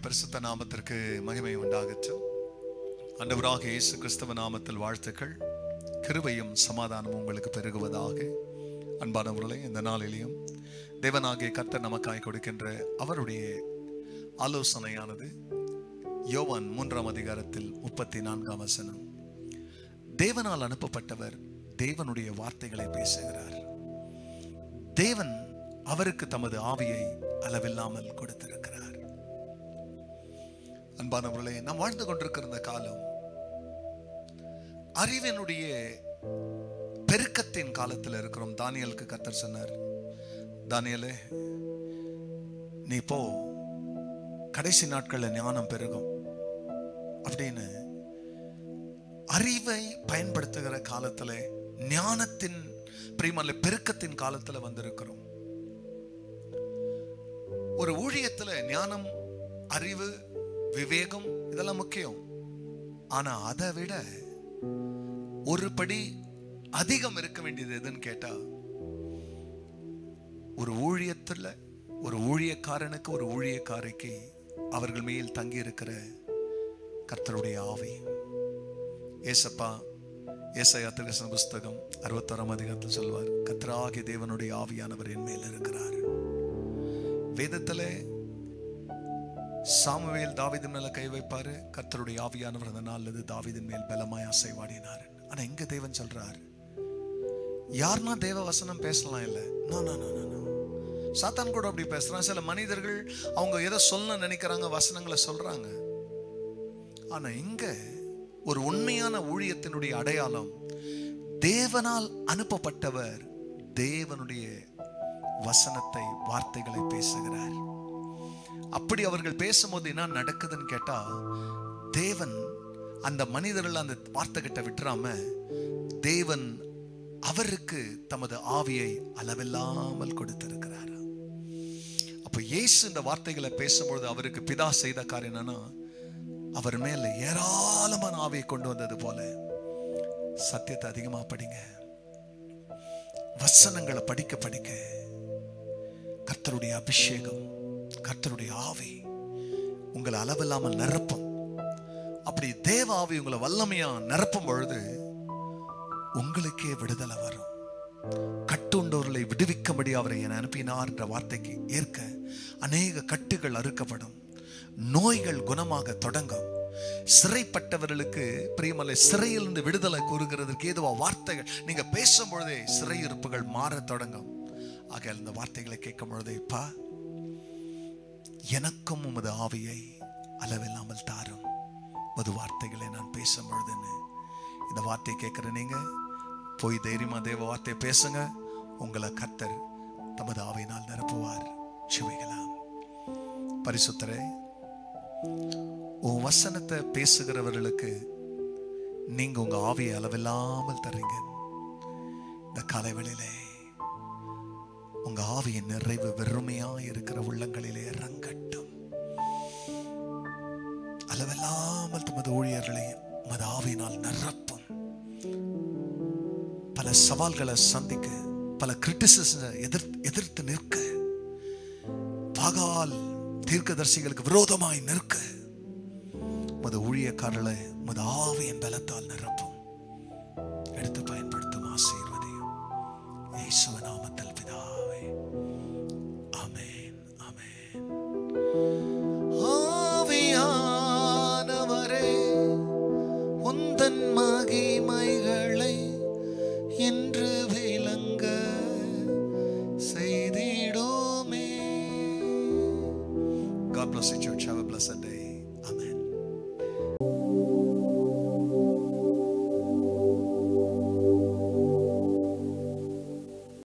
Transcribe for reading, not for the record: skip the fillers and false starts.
பரிசுத்த நாமத்திற்கு மகிமை உண்டாகட்டும். ஆண்டவராக இயேசு கிறிஸ்துவ நாமத்தில் வாழ்த்துக்கள். கிருபையும் சமாதானமும் உங்களுக்கு பெருகுவதாக. அன்பானவர்களே, இந்த நாளிலேயும் தேவனாகிய கர்த்தர் நமக்காய் கொடுக்கின்ற அவருடைய ஆலோசனையானது யோவான் 3ஆம் அதிகாரத்தில் 34ஆம் வசனம். தேவனால் அனுப்பப்பட்டவர் தேவனுடைய வார்த்தைகளை பேசுகிறார். தேவன் அவருக்கு தமது ஆவியை அளவில்லாமல் கொடுத்திருக்கிறார். அன்பானவர்களே, நாம் வாழ்ந்து கொண்டிருக்கிற இந்த காலம் அறிவினுடைய பெருக்கத்தின் காலத்தில் இருக்கிறோம். தானியலுக்கு கர்த்தர் சொன்னார், தானியலே, நீ போ, கடைசி நாட்களில் ஞானம் பெருகும் அப்படின்னு. அறிவை பயன்படுத்துகிற காலத்துல, ஞானத்தின் பிரியமான பெருக்கத்தின் காலத்துல வந்திருக்கிறோம். ஒரு ஊழியத்துல ஞானம், அறிவு, விவேகம் இதெல்லாம் முக்கியம். ஆனா அதை விட ஒரு படி அதிகம் இருக்க வேண்டியது எதுன்னு கேட்டா, ஒரு ஊழியத்துல ஒரு ஊழியக்காரனுக்கு, ஒரு ஊழியக்காரிக்கு அவர்கள் மேல் தங்கி இருக்கிற கர்த்தருடைய ஆவி. ஏசப்பா ஏசாயா தீர்க்கதரிசன புஸ்தகம் 61ஆம் அதிகாரத்தில் சொல்வார், கர்த்தராகிய தேவனுடைய ஆவியானவர் என் மேல் இருக்கிறார். வேதத்துல சாமுவேல் தாவீதின் மேல கை வைப்பாரு, கர்த்தருடைய ஆவியானவர் அந்த நாள்ல தாவீதின் மேல் பலமாய் அசைவாடினார். ஆனா இங்க தேவன் சொல்றார், யாருன்னா தேவ வசனம் பேசலாம் இல்ல, சாத்தான் கூட அப்படி பேசுறான். சில மனிதர்கள் அவங்க எதை சொல்ல நினைக்கிறாங்க, வசனங்களை சொல்றாங்க. ஆனா இங்க ஒரு உண்மையான ஊழியத்தினுடைய அடையாளம், தேவனால் அனுப்பப்பட்டவர் தேவனுடைய வசனத்தை, வார்த்தைகளை பேசுகிறார். அப்படி அவர்கள் பேசும்போது என்ன நடக்குதுன்னு கேட்டா, தேவன் அந்த மனிதர்கள் அந்த வார்த்தை கிட்ட விட்டுறாம, தேவன் அவருக்கு தமது ஆவியை அளவில்லாமல் கொடுத்திருக்கிறார். அப்ப இயேசு இந்த வார்த்தைகளை பேசும்பொழுது அவருக்கு பிதா செய்த காரியம் என்னன்னா, அவர் மேல ஏராளமான ஆவியை கொண்டு வந்தது போல. சத்தியத்தை அதிகமா படிங்க, வசனங்களை படிக்க படிக்க கர்த்தருடைய அபிஷேகம், கர்த்தருடைய ஆவி உங்களை அளவில்லாமல் நிரப்பும். அப்படி தேவ ஆவி உங்களை வல்லமையா நிரப்பும் பொழுது உங்களுக்கே விடுதலை வரும். கட்டுண்டவர்களை விடுவிக்கும்படி அவரை என அனுப்பினார் என்ற வார்த்தைக்கு ஏற்க அநேக கட்டுகள் அறுக்கப்படும், நோய்கள் குணமாக தொடங்கும். சிறைப்பட்டவர்களுக்கு பிரியமல்ல, சிறையிலிருந்து விடுதலை கூறுகிறதுக்கு ஏதுவா வார்த்தைகள் நீங்க பேசும் பொழுதே சிறையிருப்புகள் மாற தொடங்கும். ஆக இந்த வார்த்தைகளை கேட்கும் பொழுதே, பா எனக்கும் உமது ஆவியை அளவில்லாமல் தாரும், உமது வார்த்தைகளை நான் பேசும் பொழுதுன்னு. இந்த வார்த்தையை கேட்கிற நீங்க போய் தைரியமா தேவ வார்த்தையை பேசுங்க, உங்களை கர்த்தர் தமது ஆவியினால் நிரப்புவார். ஜெபிக்கலாம். பரிசுத்தரே, உன் வசனத்தை பேசுகிறவர்களுக்கு நீங்க உங்க ஆவியை அளவில்லாமல் தர்றீங்க. இந்த காலைவெளியிலே உங்க ஆவியின் நிறைவு வெறுமையா இருக்கிற உள்ளங்களிலே இறங்கட்டும். அளவில்லாமல் தமது ஊழியர்களை உமது ஆவியினால் நிரப்பும். பல சவால்களை சந்திக்க, பல கிரிட்டிசிசத்தை எதிர்த்து நிற்க, பாகால் தீர்க்கதரிசிகளுக்கு விரோதமாய் நிற்க உமது ஊழியக்காரர்களை உமது ஆவியின் பலத்தால் நிரப்பும். எடுத்து பயன்படுத்தும். ஆசீர்வதியும். இயேசுவின் நாமத்தில் பிதாவே, ஆமென், ஆமென். மகிமைகளை என்று விளங்க செய்திடுமே. God bless you, church. Have a blessed day.